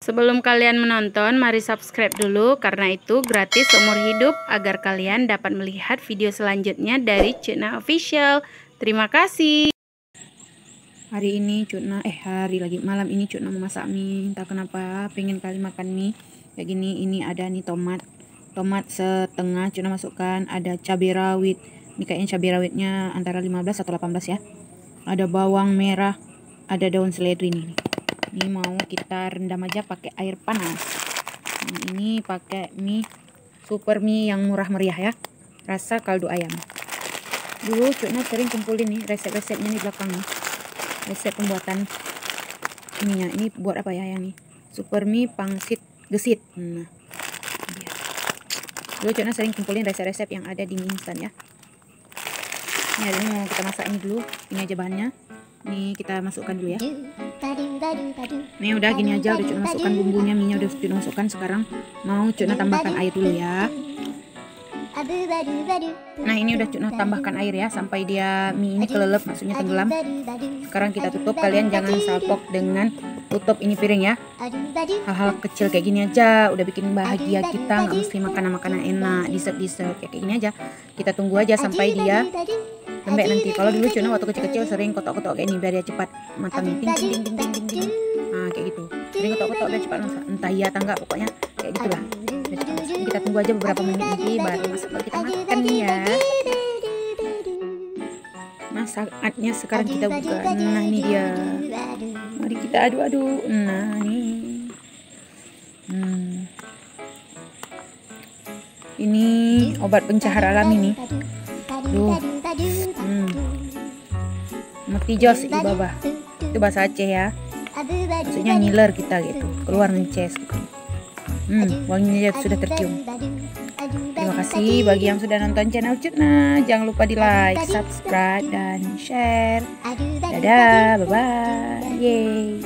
Sebelum kalian menonton, mari subscribe dulu karena itu gratis seumur hidup agar kalian dapat melihat video selanjutnya dari Cutna Official. Terima kasih. Hari ini malam ini Cutna mau masak mie. Entah kenapa pengen kali makan mie kayak gini. Ini ada nih tomat setengah Cutna masukkan, ada cabai rawit. Ini kayaknya cabai rawitnya antara 15 atau 18 ya. Ada bawang merah, ada daun seledri nih. Ini mau kita rendam aja pakai air panas. Ini pakai mie super mie yang murah meriah ya, rasa kaldu ayam. Dulu Cutna sering kumpulin nih resep-resepnya nih belakang nih, resep pembuatan mie-nya. Ini buat apa ya yang nih, super mie pangsit gesit. Nah, dulu Cutna sering kumpulin resep-resep yang ada di mie instan ya. Ini hari ini mau kita masak ini dulu. Ini aja bahannya. Nih kita masukkan dulu ya. Nih udah gini aja, udah Cutna masukkan bumbunya, minyak udah Cutna masukkan. Sekarang mau Cutna tambahkan air dulu ya. Nah ini udah Cutna tambahkan air ya, sampai dia mie ini kelelep, maksudnya tenggelam. Sekarang kita tutup, kalian jangan salpok dengan tutup ini piring ya. Hal-hal kecil kayak gini aja udah bikin bahagia kita, nggak mesti makanan-makanan enak, dessert kayak gini aja. Kita tunggu aja sampai dia lembek nanti. Kalau dulu Cutna waktu kecil-kecil sering kotok-kotok kayak ini biar dia cepat matang. Ting. Nah kayak gitu, sering kotok-kotok biar cepat masak. Entah iya atau enggak, pokoknya kayak gitulah. Kita tunggu aja beberapa menit nanti baru masak, baru kita makan nih ya. Nah saatnya sekarang kita buka. Nah ini dia, mari kita aduk-aduk. Nah nih ini obat pencahar alami nih. Mertijos ibabah itu bahasa Aceh ya, maksudnya ngiler kita gitu, keluar ngeces gitu. Wanginya sudah tercium. Terima kasih bagi yang sudah nonton channel Cutna. Jangan lupa di like, subscribe, dan share. Dadah, bye-bye. Yeay.